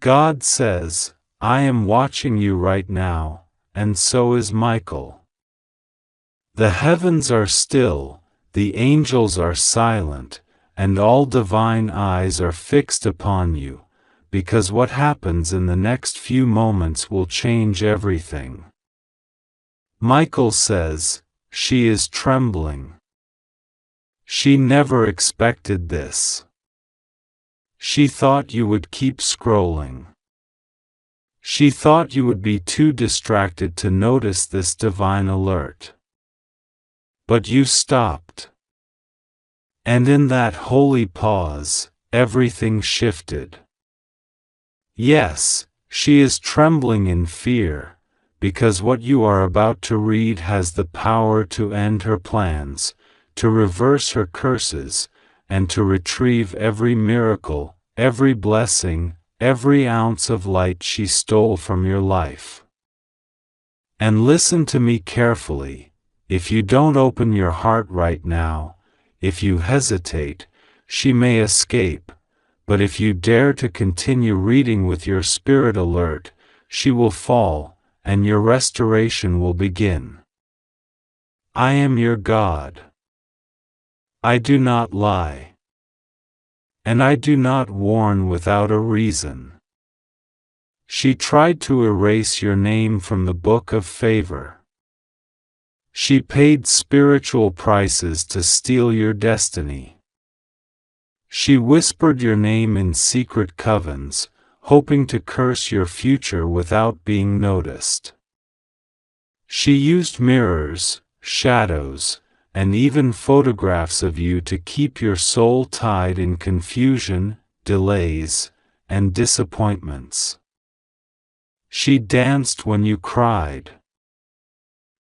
God says, I am watching you right now, and so is Michael. The heavens are still, the angels are silent, and all divine eyes are fixed upon you, because what happens in the next few moments will change everything. Michael says, she is trembling. She never expected this. She thought you would keep scrolling. She thought you would be too distracted to notice this divine alert. But you stopped. And in that holy pause, everything shifted. Yes, she is trembling in fear, because what you are about to read has the power to end her plans, to reverse her curses, and to retrieve every miracle, every blessing, every ounce of light she stole from your life. And listen to me carefully. If you don't open your heart right now, if you hesitate, she may escape, but if you dare to continue reading with your spirit alert, she will fall, and your restoration will begin. I am your God. I do not lie. And I do not warn without a reason. She tried to erase your name from the book of favor. She paid spiritual prices to steal your destiny. She whispered your name in secret covens, hoping to curse your future without being noticed. She used mirrors, shadows, and even photographs of you to keep your soul tied in confusion, delays, and disappointments. She danced when you cried.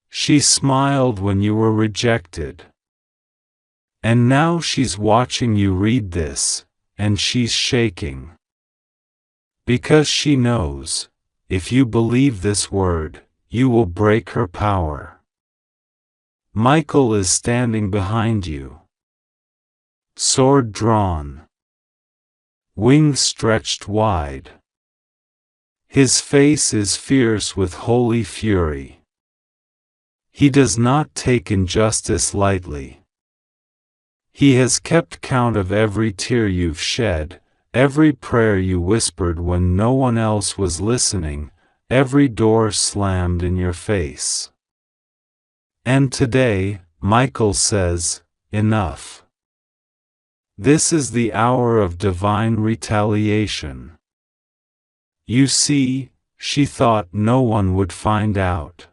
She smiled when you were rejected. And now she's watching you read this, and she's shaking. Because she knows, if you believe this word, you will break her power. Michael is standing behind you. Sword drawn. Wings stretched wide. His face is fierce with holy fury. He does not take injustice lightly. He has kept count of every tear you've shed, every prayer you whispered when no one else was listening, every door slammed in your face. And today, Michael says, enough. This is the hour of divine retaliation. You see, she thought no one would find out.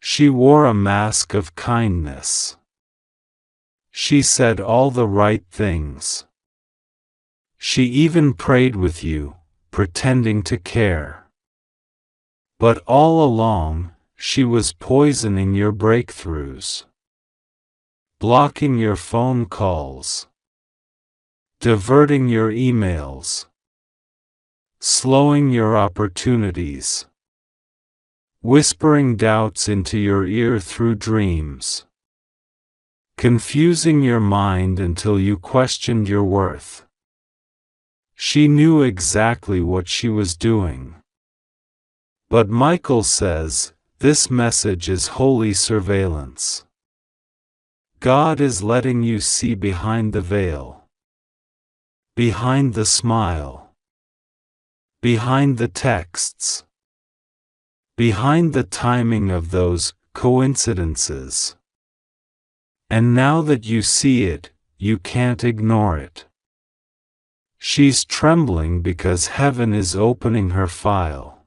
She wore a mask of kindness. She said all the right things. She even prayed with you, pretending to care. But all along, she was poisoning your breakthroughs. Blocking your phone calls. Diverting your emails. Slowing your opportunities. Whispering doubts into your ear through dreams. Confusing your mind until you questioned your worth. She knew exactly what she was doing. But Michael says, this message is holy surveillance. God is letting you see behind the veil. Behind the smile. Behind the texts. Behind the timing of those coincidences. And now that you see it, you can't ignore it. She's trembling because heaven is opening her file.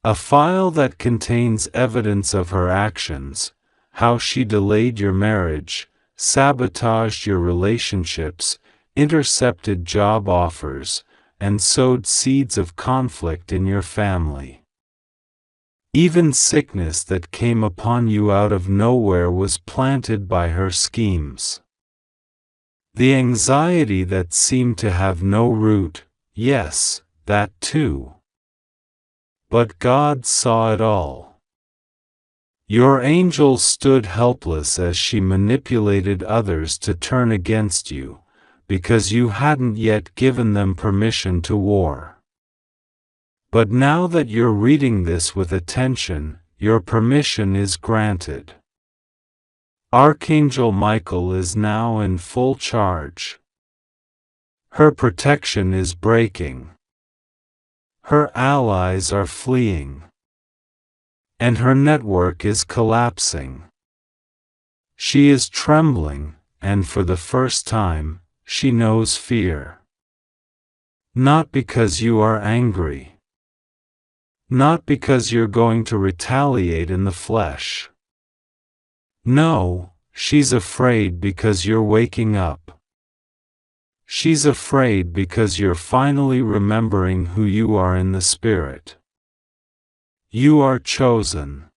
A file that contains evidence of her actions, how she delayed your marriage, sabotaged your relationships, intercepted job offers, and sowed seeds of conflict in your family. Even sickness that came upon you out of nowhere was planted by her schemes. The anxiety that seemed to have no root, yes, that too. But God saw it all. Your angel stood helpless as she manipulated others to turn against you, because you hadn't yet given them permission to war. But now that you're reading this with attention, your permission is granted. Archangel Michael is now in full charge. Her protection is breaking. Her allies are fleeing. And her network is collapsing. She is trembling, and for the first time, she knows fear. Not because you are angry. Not because you're going to retaliate in the flesh. No, she's afraid because you're waking up. She's afraid because you're finally remembering who you are in the spirit. You are chosen,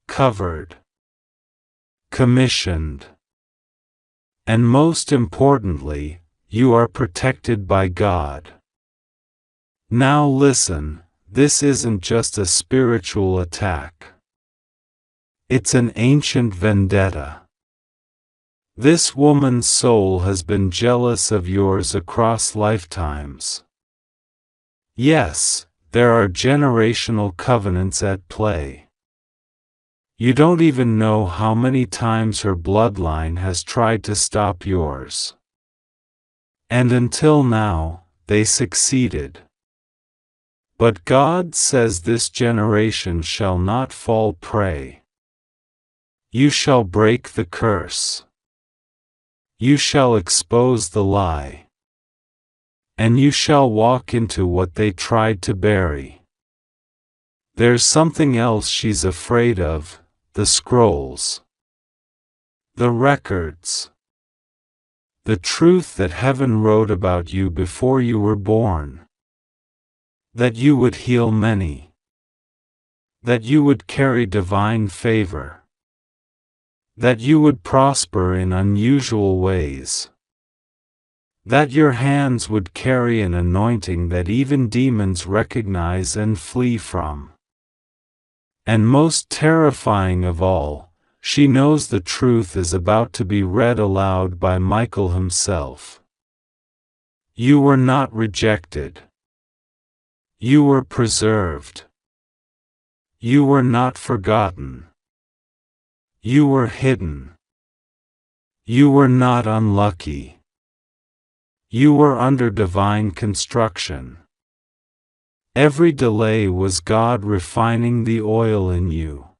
covered, commissioned, and most importantly, you are protected by God. Now listen, this isn't just a spiritual attack. It's an ancient vendetta. This woman's soul has been jealous of yours across lifetimes. Yes, there are generational covenants at play. You don't even know how many times her bloodline has tried to stop yours. And until now, they succeeded. But God says this generation shall not fall prey. You shall break the curse. You shall expose the lie. And you shall walk into what they tried to bury. There's something else she's afraid of, the scrolls. The records. The truth that heaven wrote about you before you were born. That you would heal many. That you would carry divine favor. That you would prosper in unusual ways. That your hands would carry an anointing that even demons recognize and flee from. And most terrifying of all, she knows the truth is about to be read aloud by Michael himself. You were not rejected. You were preserved. You were not forgotten. You were hidden. You were not unlucky. You were under divine construction. Every delay was God refining the oil in you.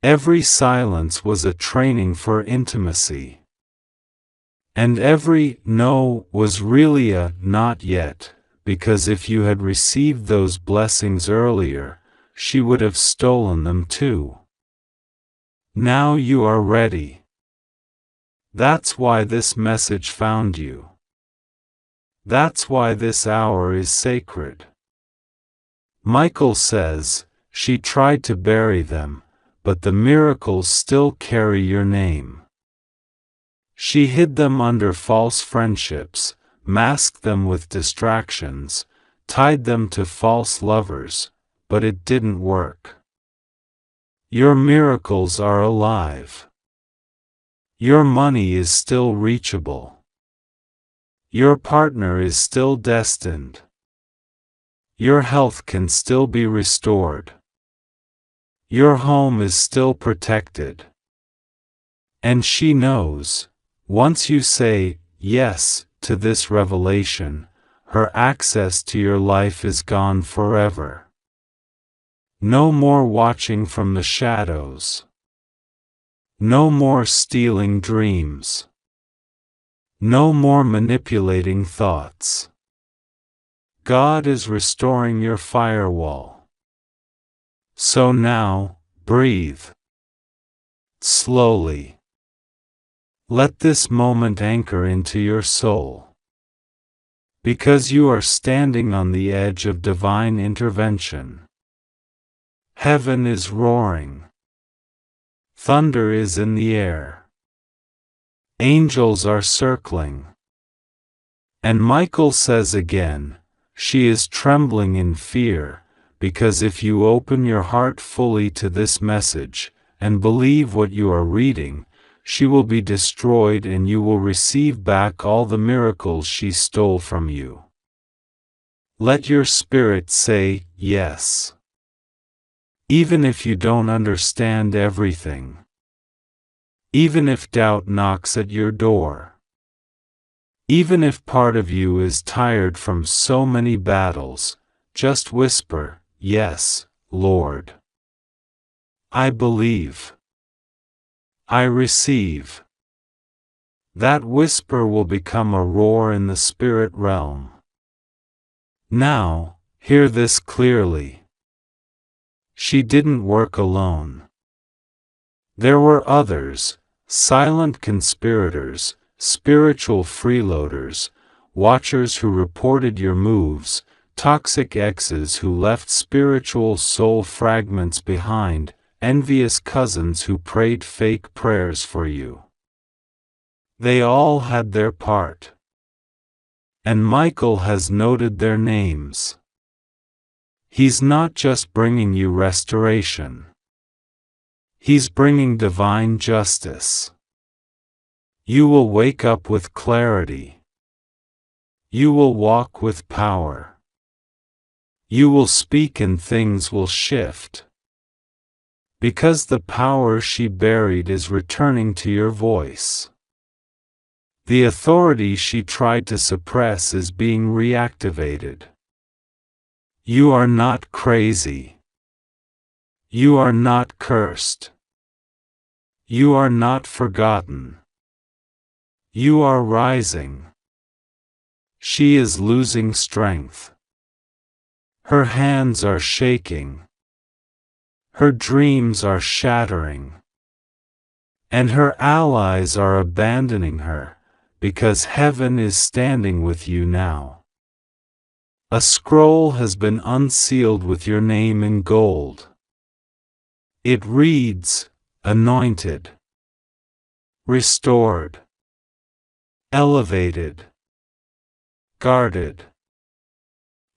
Every silence was a training for intimacy. And every no was really a not yet, because if you had received those blessings earlier, she would have stolen them too. Now you are ready. That's why this message found you. That's why this hour is sacred. Michael says, she tried to bury them, but the miracles still carry your name. She hid them under false friendships, masked them with distractions, tied them to false lovers, but it didn't work. Your miracles are alive. Your money is still reachable. Your partner is still destined. Your health can still be restored. Your home is still protected. And she knows, once you say yes to this revelation, her access to your life is gone forever. No more watching from the shadows. No more stealing dreams. No more manipulating thoughts. God is restoring your firewall. So now, breathe. Slowly. Let this moment anchor into your soul. Because you are standing on the edge of divine intervention. Heaven is roaring. Thunder is in the air. Angels are circling. And Michael says again, she is trembling in fear, because if you open your heart fully to this message, and believe what you are reading, she will be destroyed and you will receive back all the miracles she stole from you. Let your spirit say, yes. Even if you don't understand everything. Even if doubt knocks at your door. Even if part of you is tired from so many battles, just whisper, yes, Lord. I believe. I receive. That whisper will become a roar in the spirit realm. Now, hear this clearly. She didn't work alone. There were others, silent conspirators, spiritual freeloaders, watchers who reported your moves, toxic exes who left spiritual soul fragments behind, envious cousins who prayed fake prayers for you. They all had their part. And Michael has noted their names. He's not just bringing you restoration. He's bringing divine justice. You will wake up with clarity. You will walk with power. You will speak and things will shift. Because the power she buried is returning to your voice. The authority she tried to suppress is being reactivated. You are not crazy. You are not cursed. You are not forgotten. You are rising. She is losing strength. Her hands are shaking. Her dreams are shattering. And her allies are abandoning her, because heaven is standing with you now. A scroll has been unsealed with your name in gold. It reads, anointed, restored, elevated, guarded,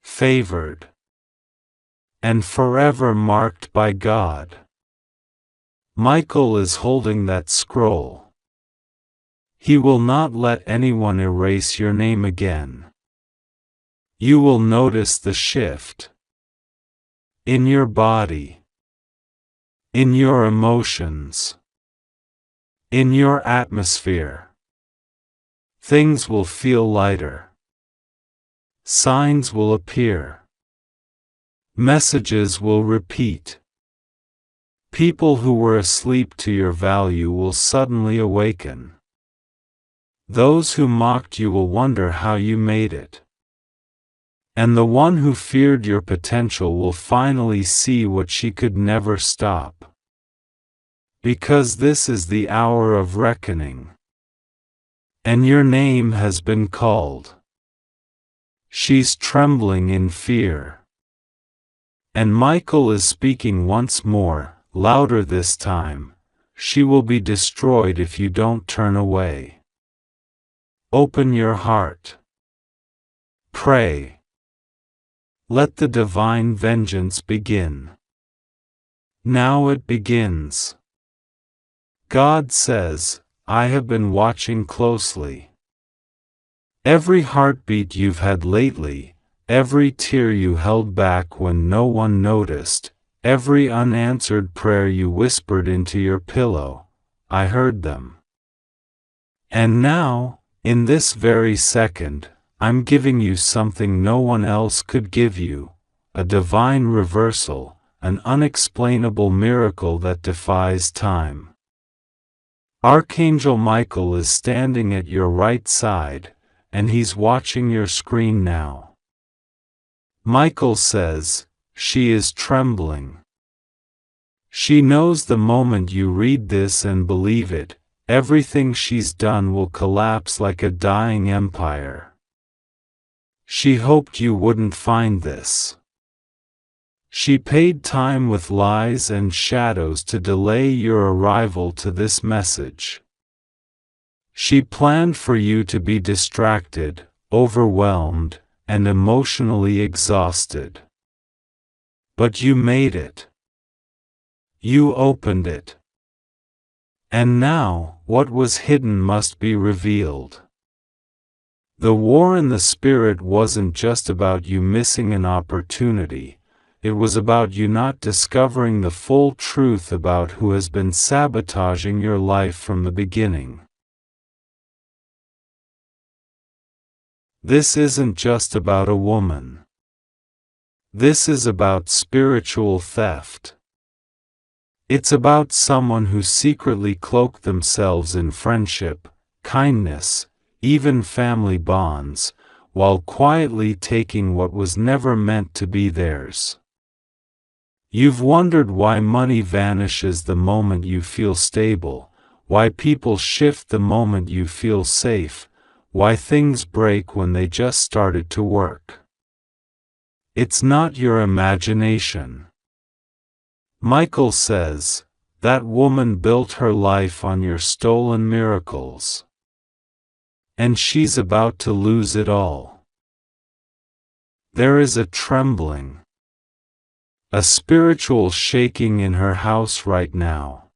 favored, and forever marked by God. Michael is holding that scroll. He will not let anyone erase your name again. You will notice the shift. In your body. In your emotions. In your atmosphere. Things will feel lighter. Signs will appear. Messages will repeat. People who were asleep to your value will suddenly awaken. Those who mocked you will wonder how you made it. And the one who feared your potential will finally see what she could never stop. Because this is the hour of reckoning. And your name has been called. She's trembling in fear. And Michael is speaking once more, louder this time. She will be destroyed if you don't turn away. Open your heart. Pray. Let the divine vengeance begin. Now it begins. God says, I have been watching closely. Every heartbeat you've had lately, every tear you held back when no one noticed, every unanswered prayer you whispered into your pillow, I heard them. And now, in this very second, I'm giving you something no one else could give you, a divine reversal, an unexplainable miracle that defies time. Archangel Michael is standing at your right side, and he's watching your screen now. Michael says, she is trembling. She knows the moment you read this and believe it, everything she's done will collapse like a dying empire. She hoped you wouldn't find this. She paid time with lies and shadows to delay your arrival to this message. She planned for you to be distracted, overwhelmed, and emotionally exhausted. But you made it. You opened it. And now, What was hidden must be revealed. The war in the spirit wasn't just about you missing an opportunity, it was about you not discovering the full truth about who has been sabotaging your life from the beginning. This isn't just about a woman. This is about spiritual theft. It's about someone who secretly cloaked themselves in friendship, kindness, even family bonds, while quietly taking what was never meant to be theirs. You've wondered why money vanishes the moment you feel stable, why people shift the moment you feel safe, why things break when they just started to work. It's not your imagination. Michael says, that woman built her life on your stolen miracles. And she's about to lose it all. There is a trembling, a spiritual shaking in her house right now.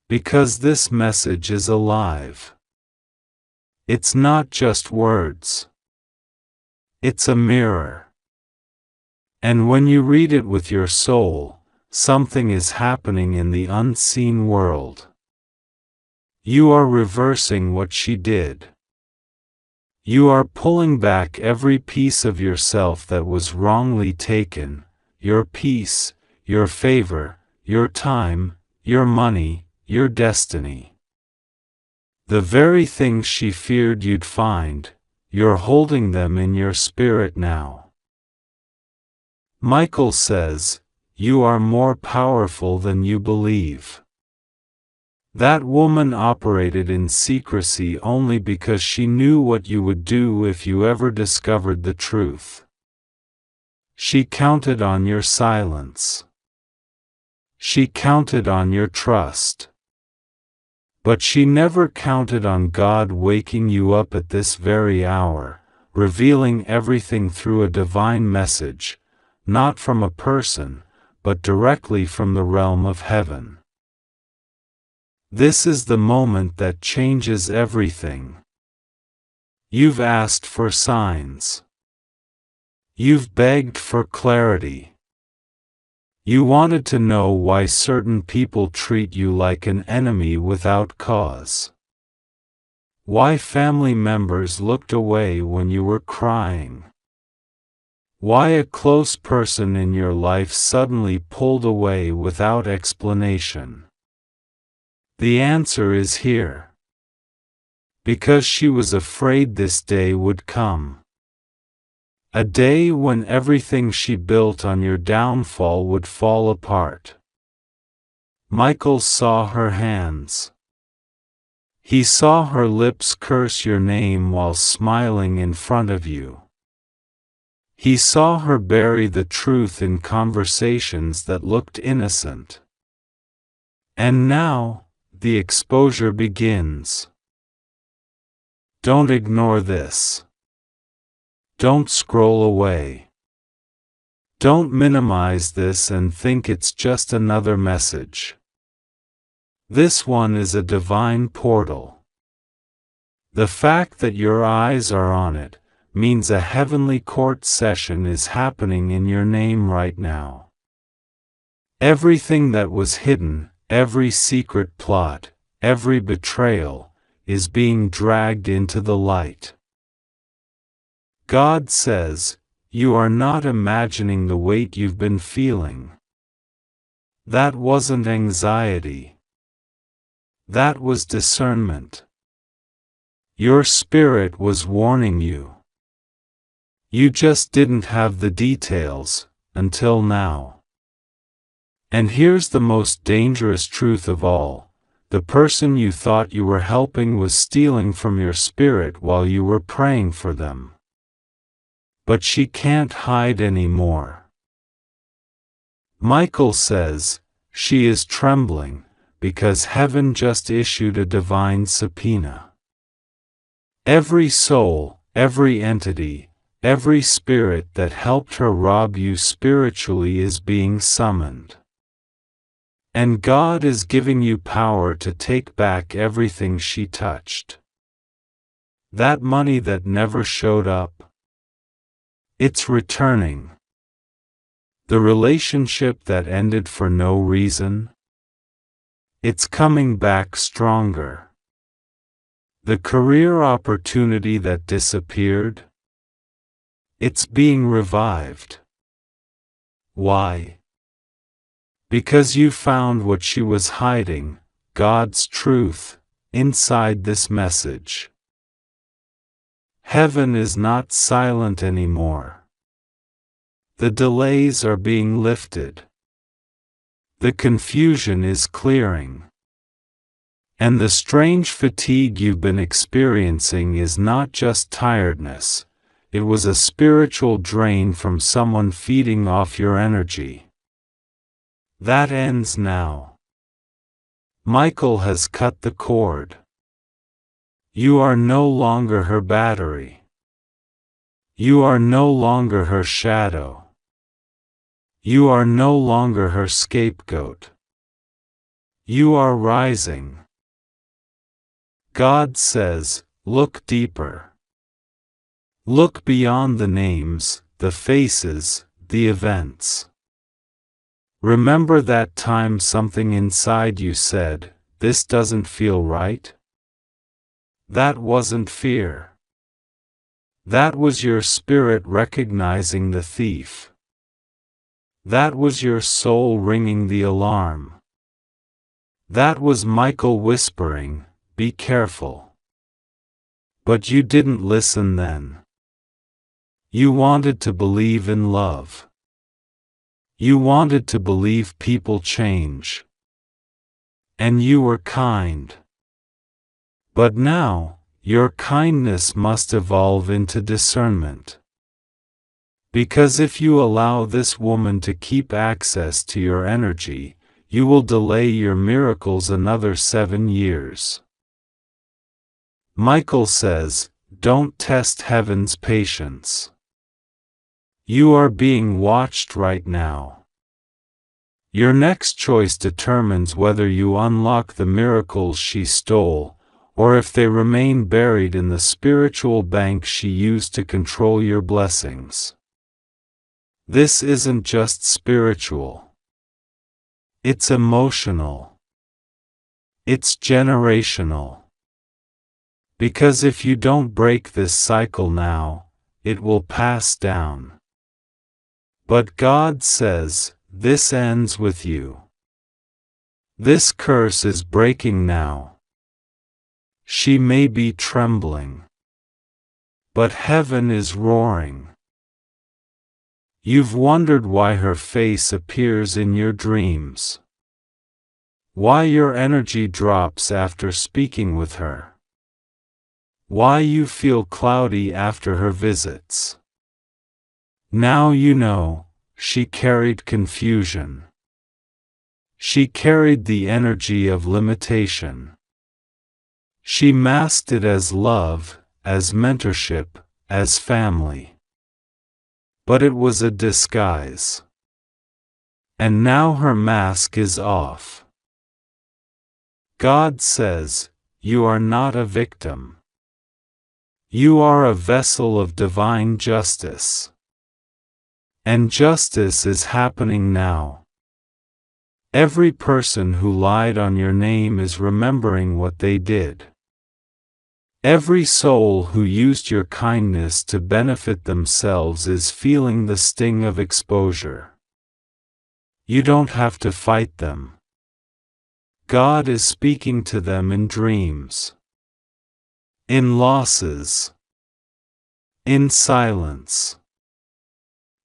Because this message is alive. It's not just words. It's a mirror. And when you read it with your soul, something is happening in the unseen world. You are reversing what she did. You are pulling back every piece of yourself that was wrongly taken, your peace, your favor, your time, your money, your destiny. The very things she feared you'd find, you're holding them in your spirit now. Michael says, you are more powerful than you believe. That woman operated in secrecy only because she knew what you would do if you ever discovered the truth. She counted on your silence. She counted on your trust. But she never counted on God waking you up at this very hour, revealing everything through a divine message, not from a person, but directly from the realm of heaven. This is the moment that changes everything. You've asked for signs. You've begged for clarity. You wanted to know why certain people treat you like an enemy without cause. Why family members looked away when you were crying. Why a close person in your life suddenly pulled away without explanation. The answer is here. Because she was afraid this day would come. A day when everything she built on your downfall would fall apart. Michael saw her hands. He saw her lips curse your name while smiling in front of you. He saw her bury the truth in conversations that looked innocent. And now, the exposure begins. Don't ignore this. Don't scroll away. Don't minimize this and think it's just another message. This one is a divine portal. The fact that your eyes are on it means a heavenly court session is happening in your name right now. Everything that was hidden, every secret plot, every betrayal, is being dragged into the light. God says, you are not imagining the weight you've been feeling. That wasn't anxiety. That was discernment. Your spirit was warning you. You just didn't have the details, until now. And here's the most dangerous truth of all. The person you thought you were helping was stealing from your spirit while you were praying for them. But she can't hide anymore. Michael says, she is trembling, because heaven just issued a divine subpoena. Every soul, every entity, every spirit that helped her rob you spiritually is being summoned. And God is giving you power to take back everything she touched. That money that never showed up, it's returning. The relationship that ended for no reason, it's coming back stronger. The career opportunity that disappeared, it's being revived. Why? Because you found what she was hiding, God's truth, inside this message. Heaven is not silent anymore. The delays are being lifted. The confusion is clearing. And the strange fatigue you've been experiencing is not just tiredness, it was a spiritual drain from someone feeding off your energy. That ends now. Michael has cut the cord. You are no longer her battery. You are no longer her shadow. You are no longer her scapegoat. You are rising. God says, look deeper. Look beyond the names, the faces, the events. Remember that time something inside you said, "This doesn't feel right"? That wasn't fear. That was your spirit recognizing the thief. That was your soul ringing the alarm. That was Michael whispering, "Be careful." But you didn't listen then. You wanted to believe in love. You wanted to believe people change. And you were kind. But now, your kindness must evolve into discernment. Because if you allow this woman to keep access to your energy, you will delay your miracles another 7 years. Michael says, don't test heaven's patience. You are being watched right now. Your next choice determines whether you unlock the miracles she stole, or if they remain buried in the spiritual bank she used to control your blessings. This isn't just spiritual. It's emotional. It's generational. Because if you don't break this cycle now, it will pass down. But God says, this ends with you. This curse is breaking now. She may be trembling. But heaven is roaring. You've wondered why her face appears in your dreams. Why your energy drops after speaking with her. Why you feel cloudy after her visits. Now you know, she carried confusion. She carried the energy of limitation. She masked it as love, as mentorship, as family. But it was a disguise. And now her mask is off. God says, you are not a victim. You are a vessel of divine justice. And justice is happening now. Every person who lied on your name is remembering what they did. Every soul who used your kindness to benefit themselves is feeling the sting of exposure. You don't have to fight them. God is speaking to them in dreams. In losses. In silence.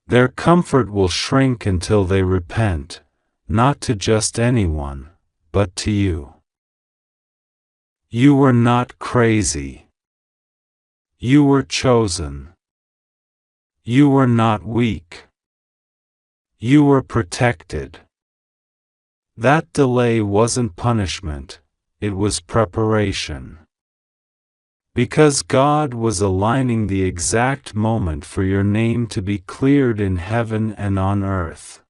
Their comfort will shrink until they repent, not to just anyone, but to you. You were not crazy. You were chosen. You were not weak. You were protected. That delay wasn't punishment, it was preparation. Because God was aligning the exact moment for your name to be cleared in heaven and on earth.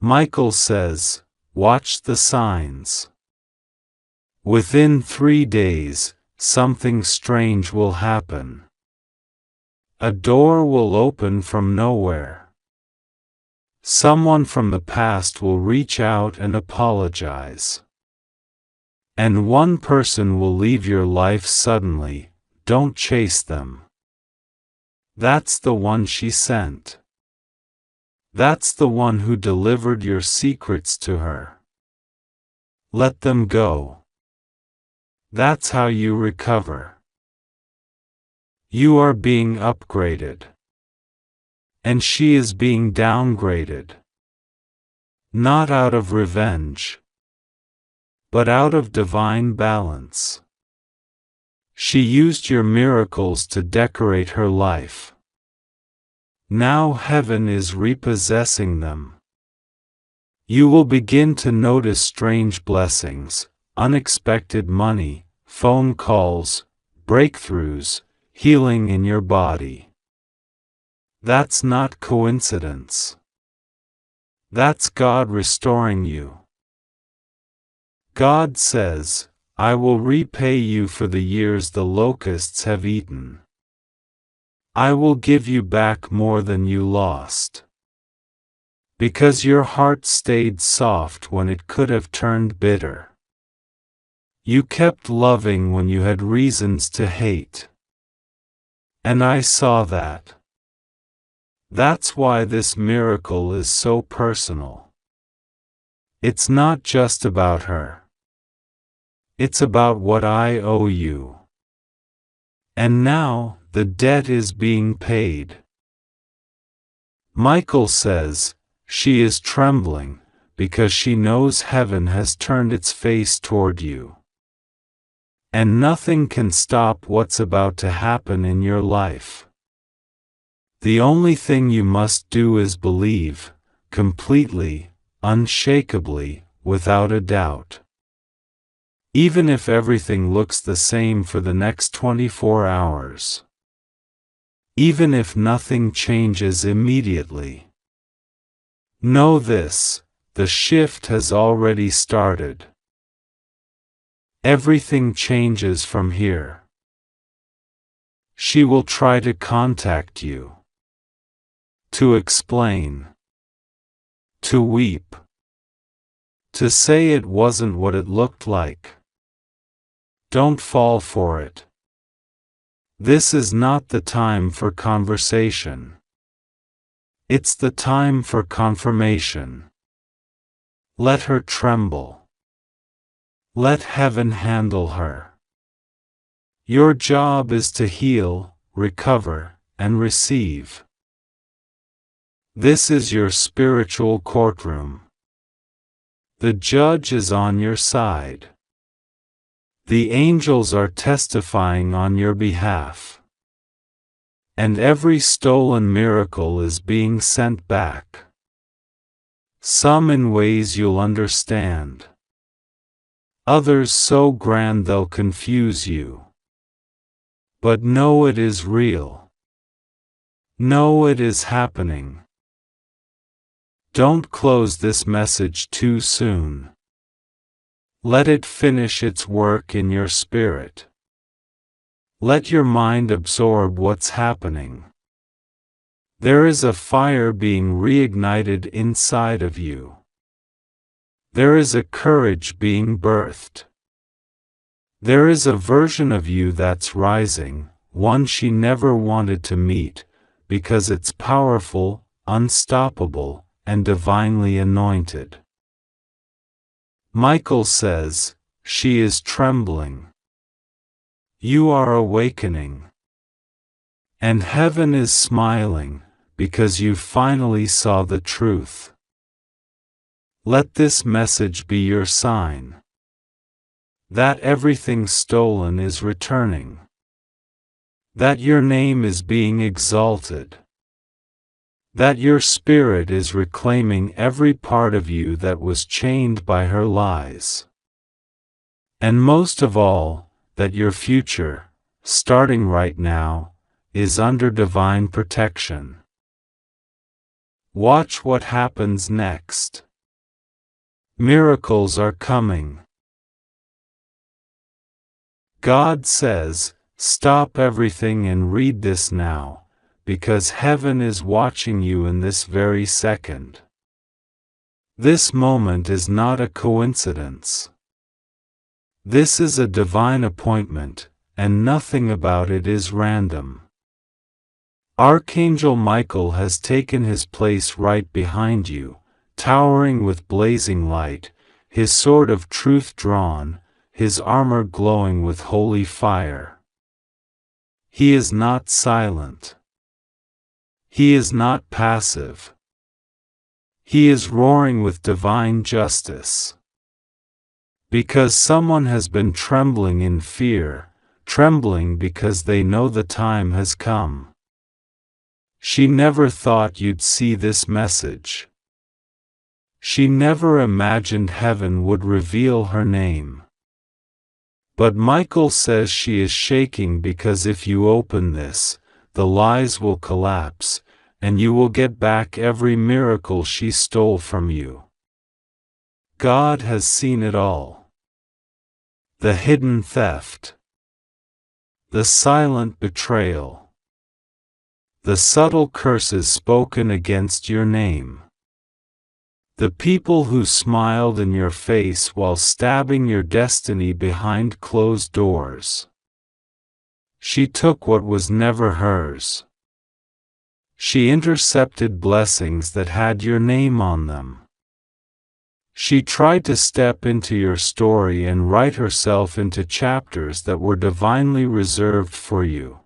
Michael says, Watch the signs. Within 3 days, something strange will happen. A door will open from nowhere. Someone from the past will reach out and apologize. And one person will leave your life suddenly. Don't chase them. That's the one she sent. That's the one who delivered your secrets to her. Let them go. That's how you recover. You are being upgraded. And she is being downgraded. Not out of revenge, but out of divine balance. She used your miracles to decorate her life. Now heaven is repossessing them. You will begin to notice strange blessings, unexpected money, phone calls, breakthroughs, healing in your body. That's not coincidence. That's God restoring you. God says, I will repay you for the years the locusts have eaten. I will give you back more than you lost. Because your heart stayed soft when it could have turned bitter. You kept loving when you had reasons to hate. And I saw that. That's why this miracle is so personal. It's not just about her. It's about what I owe you. And now, the debt is being paid. Michael says, she is trembling, because she knows heaven has turned its face toward you. And nothing can stop what's about to happen in your life. The only thing you must do is believe, completely, unshakably, without a doubt. Even if everything looks the same for the next 24 hours. Even if nothing changes immediately. Know this, the shift has already started. Everything changes from here. She will try to contact you. To explain. To weep. To say it wasn't what it looked like. Don't fall for it. This is not the time for conversation. It's the time for confirmation. Let her tremble. Let heaven handle her. Your job is to heal, recover, and receive. This is your spiritual courtroom. The judge is on your side. The angels are testifying on your behalf. And every stolen miracle is being sent back. Some in ways you'll understand. Others so grand they'll confuse you. But know it is real. Know it is happening. Don't close this message too soon. Let it finish its work in your spirit. Let your mind absorb what's happening. There is a fire being reignited inside of you. There is a courage being birthed. There is a version of you that's rising, one she never wanted to meet, because it's powerful, unstoppable, and divinely anointed. Michael says, she is trembling. You are awakening. And heaven is smiling, because you finally saw the truth. Let this message be your sign. That everything stolen is returning. That your name is being exalted. That your spirit is reclaiming every part of you that was chained by her lies. And most of all, that your future, starting right now, is under divine protection. Watch what happens next. Miracles are coming. God says, stop everything and read this now, because heaven is watching you in this very second. This moment is not a coincidence. This is a divine appointment, and nothing about it is random. Archangel Michael has taken his place right behind you, towering with blazing light, his sword of truth drawn, his armor glowing with holy fire. He is not silent. He is not passive. He is roaring with divine justice. Because someone has been trembling in fear, trembling because they know the time has come. She never thought you'd see this message. She never imagined heaven would reveal her name. But Michael says she is shaking because if you open this, the lies will collapse, and you will get back every miracle she stole from you. God has seen it all. The hidden theft. The silent betrayal. The subtle curses spoken against your name. The people who smiled in your face while stabbing your destiny behind closed doors. She took what was never hers. She intercepted blessings that had your name on them. She tried to step into your story and write herself into chapters that were divinely reserved for you.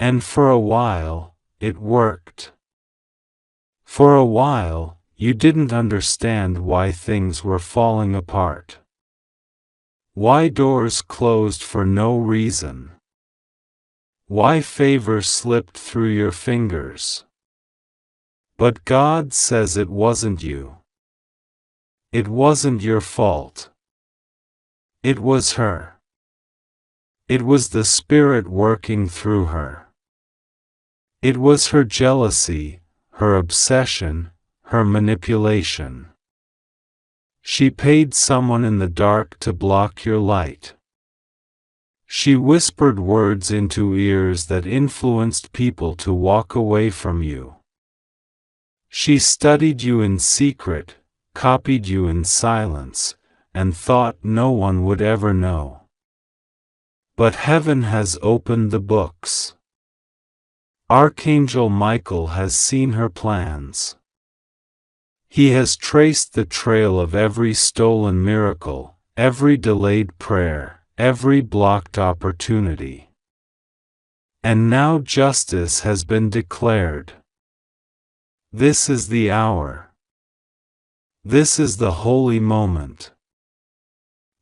And for a while, it worked. For a while, you didn't understand why things were falling apart. Why doors closed for no reason. Why favor slipped through your fingers. But God says it wasn't you. It wasn't your fault. It was her. It was the Spirit working through her. It was her jealousy, her obsession, her manipulation. She paid someone in the dark to block your light. She whispered words into ears that influenced people to walk away from you. She studied you in secret, copied you in silence, and thought no one would ever know. But heaven has opened the books. Archangel Michael has seen her plans. He has traced the trail of every stolen miracle, every delayed prayer, every blocked opportunity. And now justice has been declared. This is the hour. This is the holy moment.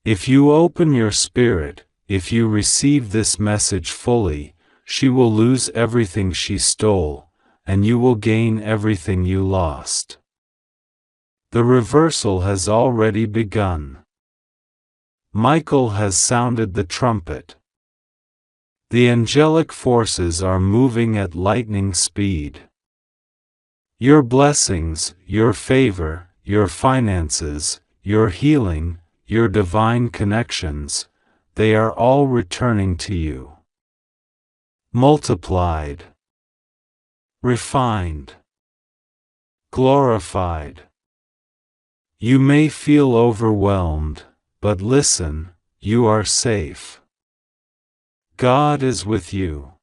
If you open your spirit, if you receive this message fully, she will lose everything she stole, and you will gain everything you lost. The reversal has already begun. Michael has sounded the trumpet. The angelic forces are moving at lightning speed. Your blessings, your favor, your finances, your healing, your divine connections, they are all returning to you. Multiplied. Refined. Glorified. You may feel overwhelmed, but listen, you are safe. God is with you.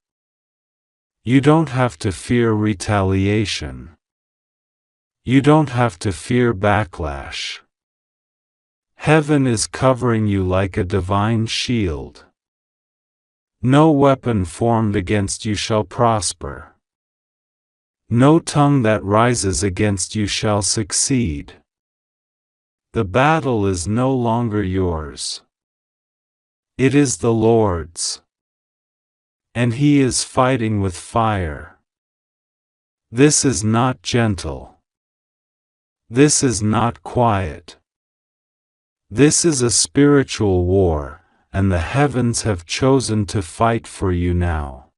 You don't have to fear retaliation. You don't have to fear backlash. Heaven is covering you like a divine shield. No weapon formed against you shall prosper. No tongue that rises against you shall succeed. The battle is no longer yours. It is the Lord's. And He is fighting with fire. This is not gentle. This is not quiet. This is a spiritual war, and the heavens have chosen to fight for you now.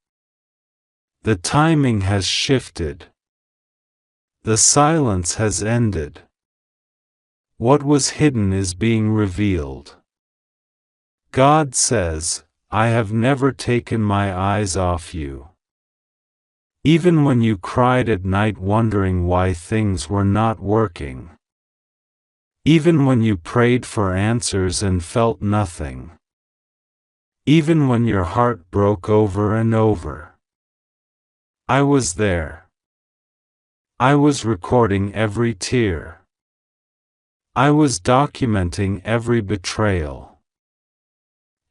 The timing has shifted. The silence has ended. What was hidden is being revealed. God says, I have never taken my eyes off you. Even when you cried at night wondering why things were not working. Even when you prayed for answers and felt nothing. Even when your heart broke over and over. I was there. I was recording every tear. I was documenting every betrayal.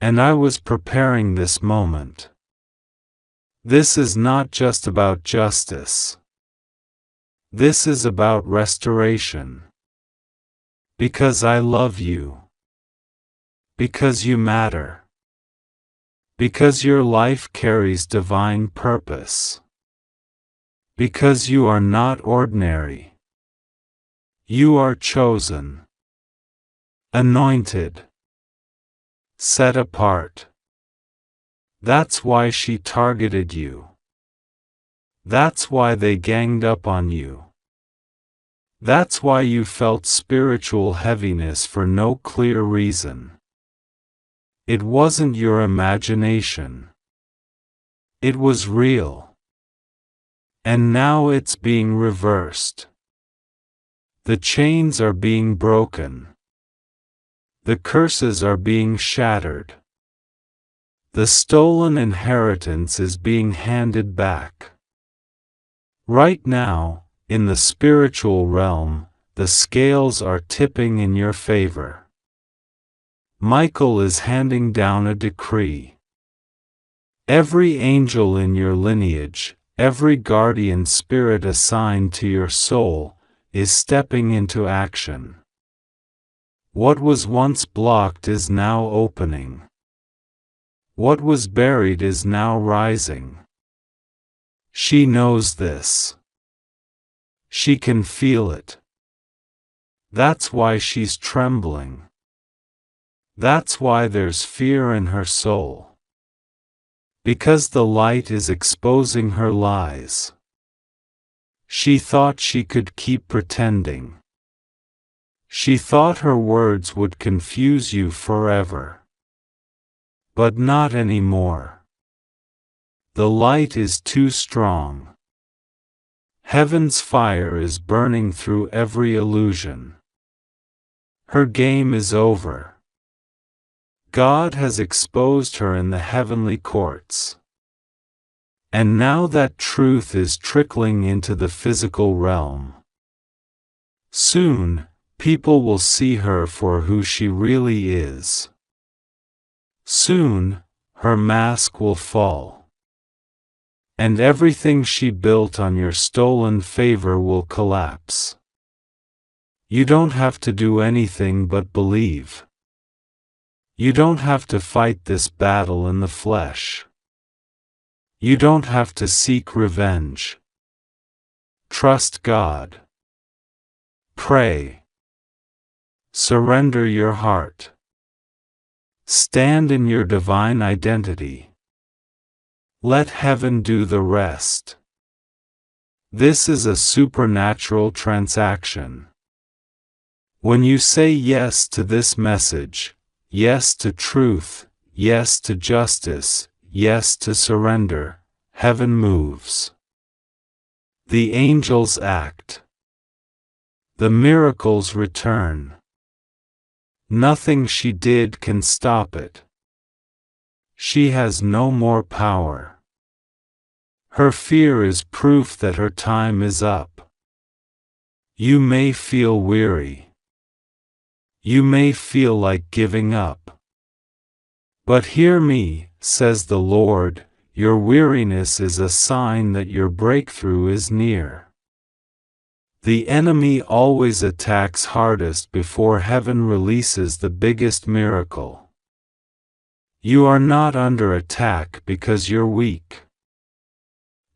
And I was preparing this moment. This is not just about justice. This is about restoration. Because I love you. Because you matter. Because your life carries divine purpose. Because you are not ordinary. You are chosen. Anointed. Set apart. That's why she targeted you. That's why they ganged up on you. That's why you felt spiritual heaviness for no clear reason. It wasn't your imagination. It was real. And now it's being reversed. The chains are being broken. The curses are being shattered. The stolen inheritance is being handed back. Right now, in the spiritual realm, the scales are tipping in your favor. Michael is handing down a decree. Every angel in your lineage, every guardian spirit assigned to your soul, is stepping into action. What was once blocked is now opening. What was buried is now rising. She knows this. She can feel it. That's why she's trembling. That's why there's fear in her soul. Because the light is exposing her lies. She thought she could keep pretending. She thought her words would confuse you forever. But not anymore. The light is too strong. Heaven's fire is burning through every illusion. Her game is over. God has exposed her in the heavenly courts. And now that truth is trickling into the physical realm. Soon, people will see her for who she really is. Soon, her mask will fall. And everything she built on your stolen favor will collapse. You don't have to do anything but believe. You don't have to fight this battle in the flesh. You don't have to seek revenge. Trust God. Pray. Surrender your heart. Stand in your divine identity. Let heaven do the rest. This is a supernatural transaction. When you say yes to this message, yes to truth, yes to justice, yes to surrender, heaven moves. The angels act. The miracles return. Nothing she did can stop it. She has no more power. Her fear is proof that her time is up. You may feel weary. You may feel like giving up. But hear me, says the Lord, your weariness is a sign that your breakthrough is near. The enemy always attacks hardest before heaven releases the biggest miracle. You are not under attack because you're weak.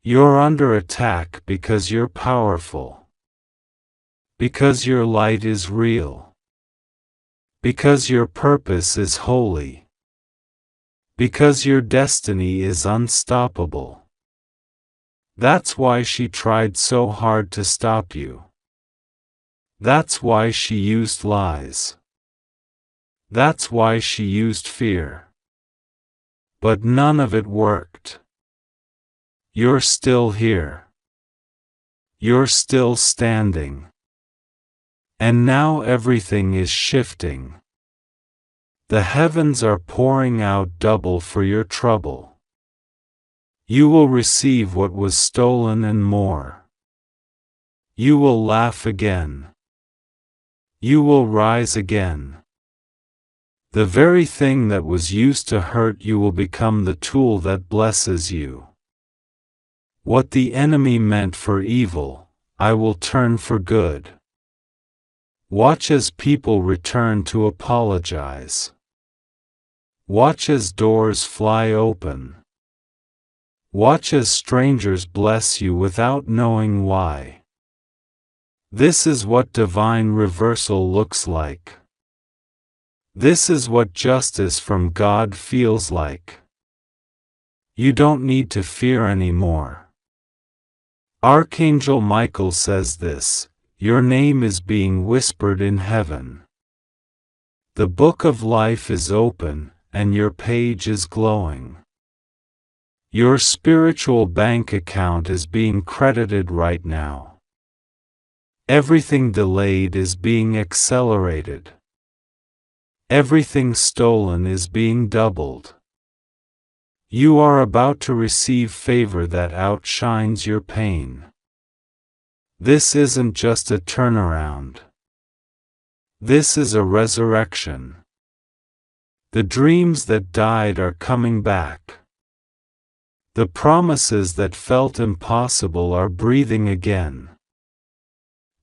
You're under attack because you're powerful. Because your light is real. Because your purpose is holy. Because your destiny is unstoppable. That's why she tried so hard to stop you. That's why she used lies. That's why she used fear. But none of it worked. You're still here. You're still standing. And now everything is shifting. The heavens are pouring out double for your trouble. You will receive what was stolen and more. You will laugh again. You will rise again. The very thing that was used to hurt you will become the tool that blesses you. What the enemy meant for evil, I will turn for good. Watch as people return to apologize. Watch as doors fly open. Watch as strangers bless you without knowing why. This is what divine reversal looks like. This is what justice from God feels like. You don't need to fear anymore. Archangel Michael says this: your name is being whispered in heaven. The book of life is open, and your page is glowing. Your spiritual bank account is being credited right now. Everything delayed is being accelerated. Everything stolen is being doubled. You are about to receive favor that outshines your pain. This isn't just a turnaround. This is a resurrection. The dreams that died are coming back. The promises that felt impossible are breathing again.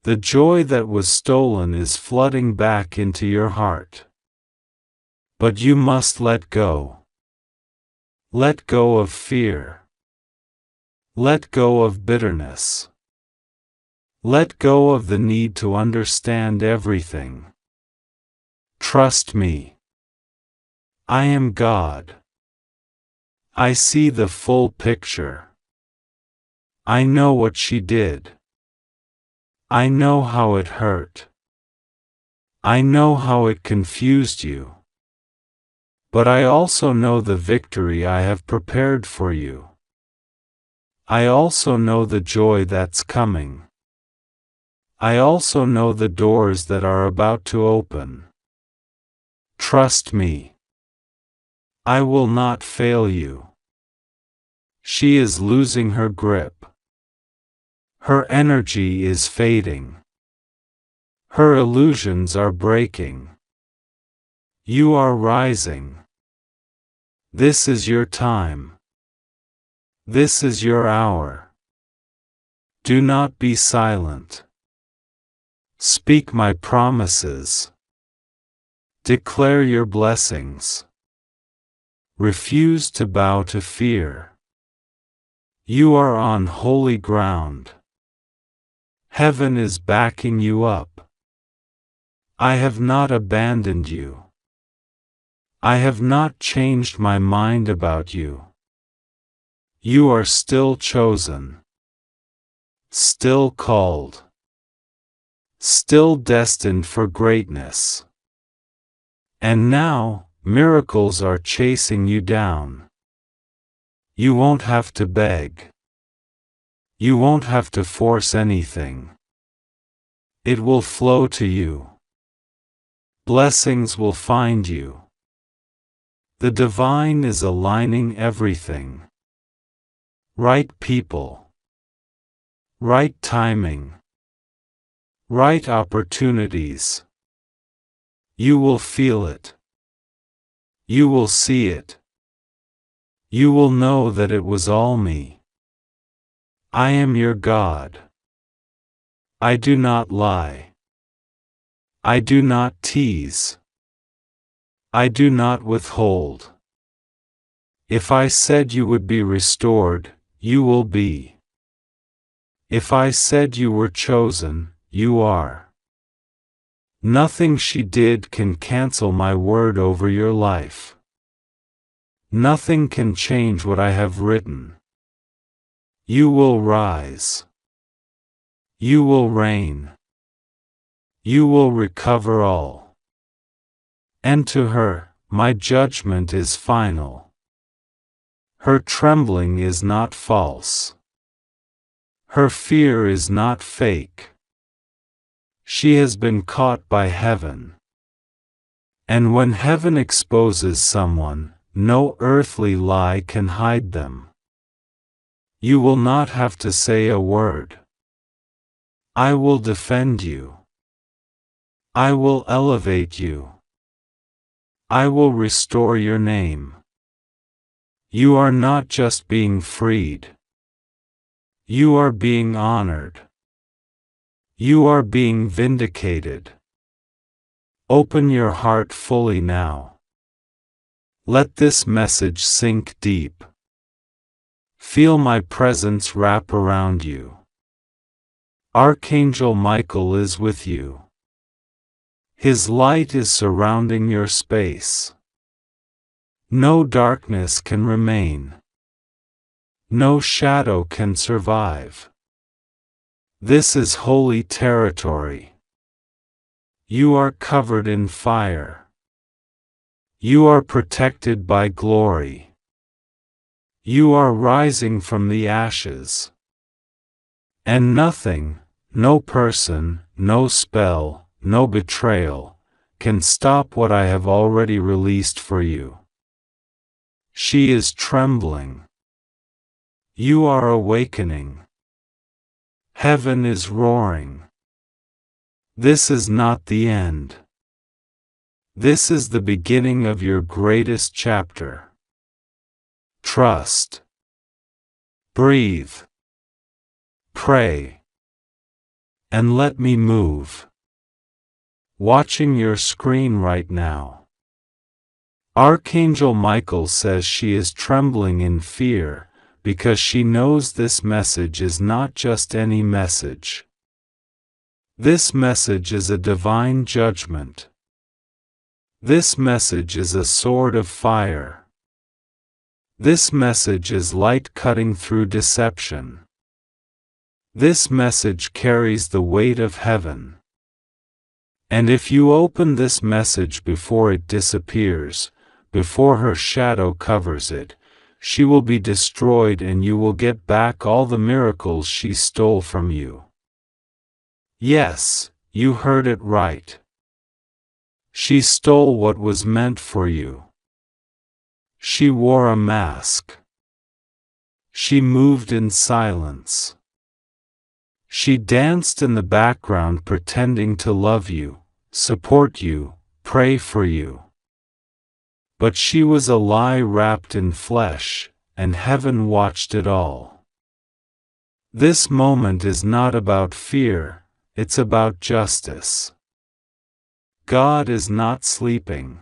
The joy that was stolen is flooding back into your heart. But you must let go. Let go of fear. Let go of bitterness. Let go of the need to understand everything. Trust me. I am God. I see the full picture. I know what she did. I know how it hurt. I know how it confused you. But I also know the victory I have prepared for you. I also know the joy that's coming. I also know the doors that are about to open. Trust me. I will not fail you. She is losing her grip. Her energy is fading. Her illusions are breaking. You are rising. This is your time. This is your hour. Do not be silent. Speak my promises. Declare your blessings. Refuse to bow to fear. You are on holy ground. Heaven is backing you up. I have not abandoned you. I have not changed my mind about you. You are still chosen. Still called. Still destined for greatness. And now, miracles are chasing you down. You won't have to beg. You won't have to force anything. It will flow to you. Blessings will find you. The divine is aligning everything. Right people. Right timing. Right opportunities. You will feel it. You will see it. You will know that it was all me. I am your God. I do not lie. I do not tease. I do not withhold. If I said you would be restored, you will be. If I said you were chosen, you are. Nothing she did can cancel my word over your life. Nothing can change what I have written. You will rise. You will reign. You will recover all. And to her, my judgment is final. Her trembling is not false. Her fear is not fake. She has been caught by heaven. And when heaven exposes someone, no earthly lie can hide them. You will not have to say a word. I will defend you. I will elevate you. I will restore your name. You are not just being freed. You are being honored. You are being vindicated. Open your heart fully now. Let this message sink deep. Feel my presence wrap around you. Archangel Michael is with you. His light is surrounding your space. No darkness can remain. No shadow can survive. This is holy territory. You are covered in fire. You are protected by glory. You are rising from the ashes. And nothing, no person, no spell, no betrayal, can stop what I have already released for you. She is trembling. You are awakening. Heaven is roaring. This is not the end. This is the beginning of your greatest chapter. Trust. Breathe. Pray. And let me move. Watching your screen right now. Archangel Michael says she is trembling in fear, because she knows this message is not just any message. This message is a divine judgment. This message is a sword of fire. This message is light cutting through deception. This message carries the weight of heaven. And if you open this message before it disappears, before her shadow covers it, she will be destroyed and you will get back all the miracles she stole from you. Yes, you heard it right. She stole what was meant for you. She wore a mask. She moved in silence. She danced in the background pretending to love you, support you, pray for you. But she was a lie wrapped in flesh, and heaven watched it all. This moment is not about fear, it's about justice. God is not sleeping.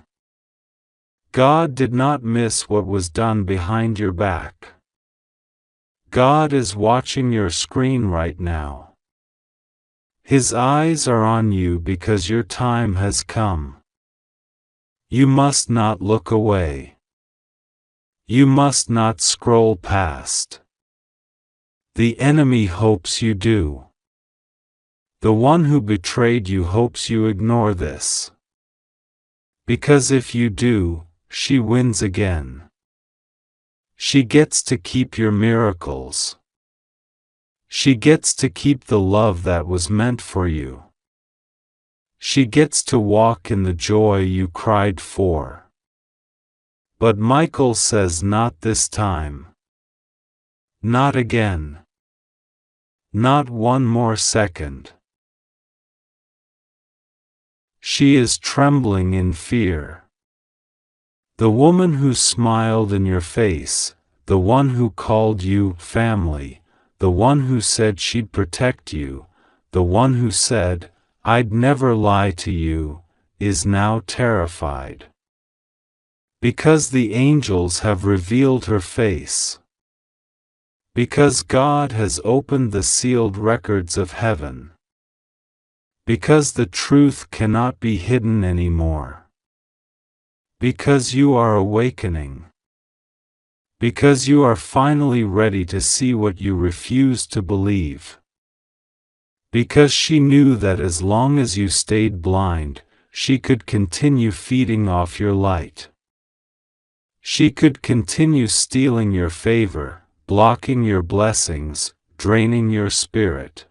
God did not miss what was done behind your back. God is watching your screen right now. His eyes are on you because your time has come. You must not look away. You must not scroll past. The enemy hopes you do. The one who betrayed you hopes you ignore this. Because if you do, she wins again. She gets to keep your miracles. She gets to keep the love that was meant for you. She gets to walk in the joy you cried for. But Michael says not this time. Not again. Not one more second. She is trembling in fear. The woman who smiled in your face, the one who called you family, the one who said she'd protect you, the one who said, I'd never lie to you, is now terrified. Because the angels have revealed her face. Because God has opened the sealed records of heaven. Because the truth cannot be hidden anymore. Because you are awakening. Because you are finally ready to see what you refused to believe. Because she knew that as long as you stayed blind, she could continue feeding off your light. She could continue stealing your favor, blocking your blessings, draining your spirit.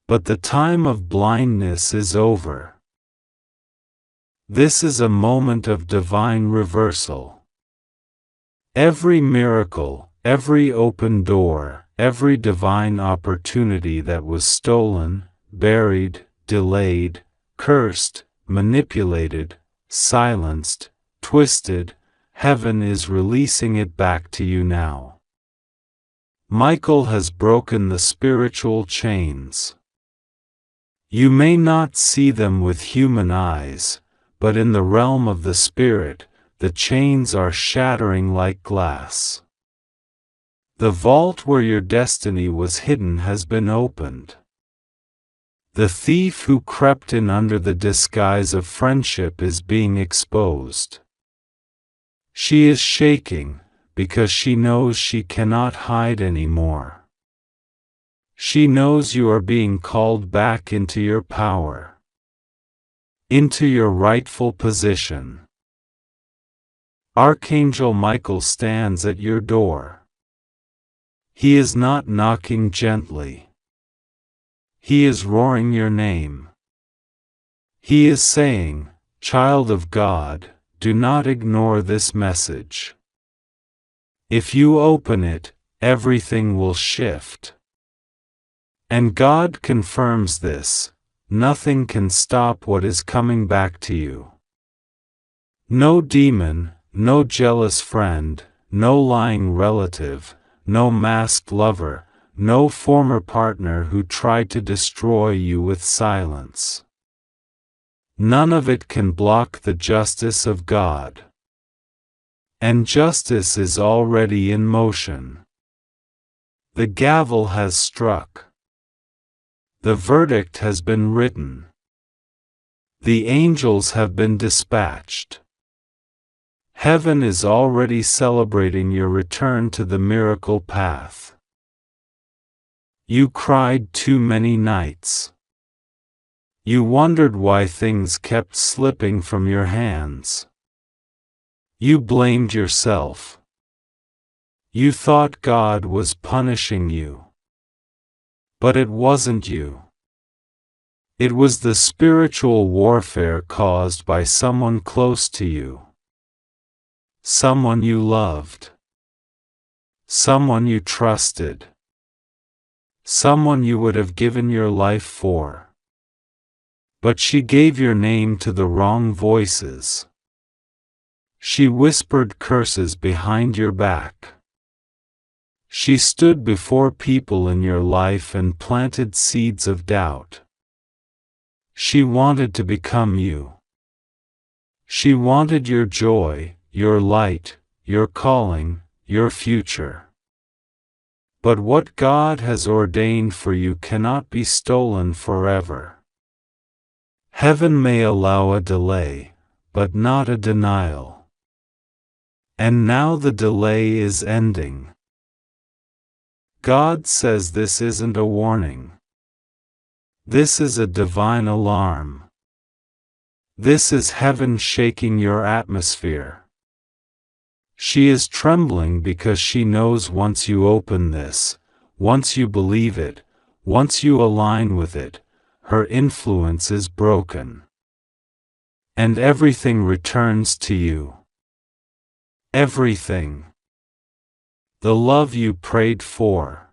But the time of blindness is over. This is a moment of divine reversal. Every miracle, every open door, every divine opportunity that was stolen, buried, delayed, cursed, manipulated, silenced, twisted, heaven is releasing it back to you now. Michael has broken the spiritual chains. You may not see them with human eyes, but in the realm of the spirit, the chains are shattering like glass. The vault where your destiny was hidden has been opened. The thief who crept in under the disguise of friendship is being exposed. She is shaking, because she knows she cannot hide anymore. She knows you are being called back into your power, into your rightful position. Archangel Michael stands at your door. He is not knocking gently. He is roaring your name. He is saying, "Child of God, do not ignore this message. If you open it, everything will shift." And God confirms this: nothing can stop what is coming back to you. No demon, no jealous friend, no lying relative, no masked lover, no former partner who tried to destroy you with silence. None of it can block the justice of God. And justice is already in motion. The gavel has struck. The verdict has been written. The angels have been dispatched. Heaven is already celebrating your return to the miracle path. You cried too many nights. You wondered why things kept slipping from your hands. You blamed yourself. You thought God was punishing you. But it wasn't you. It was the spiritual warfare caused by someone close to you. Someone you loved. Someone you trusted. Someone you would have given your life for. But she gave your name to the wrong voices. She whispered curses behind your back. She stood before people in your life and planted seeds of doubt. She wanted to become you. She wanted your joy, your light, your calling, your future. But what God has ordained for you cannot be stolen forever. Heaven may allow a delay, but not a denial. And now the delay is ending. God says this isn't a warning. This is a divine alarm. This is heaven shaking your atmosphere. She is trembling because she knows once you open this, once you believe it, once you align with it, her influence is broken. And everything returns to you. Everything. The love you prayed for.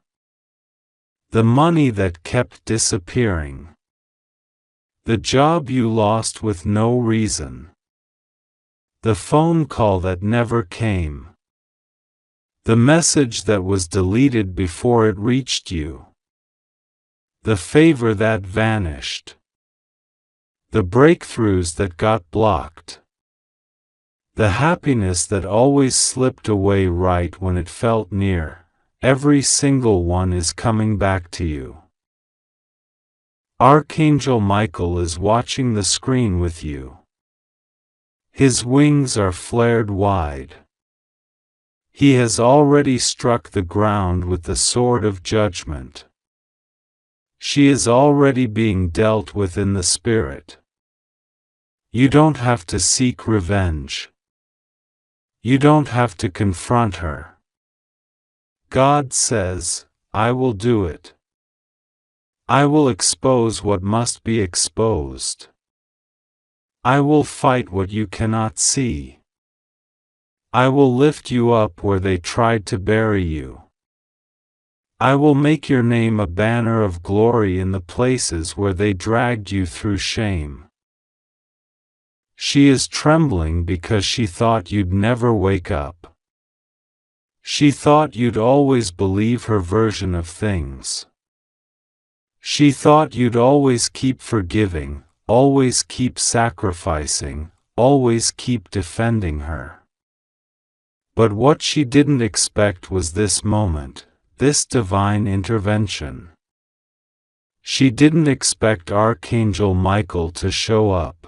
The money that kept disappearing. The job you lost with no reason. The phone call that never came. The message that was deleted before it reached you. The favor that vanished. The breakthroughs that got blocked. The happiness that always slipped away right when it felt near, every single one is coming back to you. Archangel Michael is watching the screen with you. His wings are flared wide. He has already struck the ground with the sword of judgment. She is already being dealt with in the spirit. You don't have to seek revenge. You don't have to confront her. God says, I will do it. I will expose what must be exposed. I will fight what you cannot see. I will lift you up where they tried to bury you. I will make your name a banner of glory in the places where they dragged you through shame. She is trembling because she thought you'd never wake up. She thought you'd always believe her version of things. She thought you'd always keep forgiving, always keep sacrificing, always keep defending her. But what she didn't expect was this moment, this divine intervention. She didn't expect Archangel Michael to show up.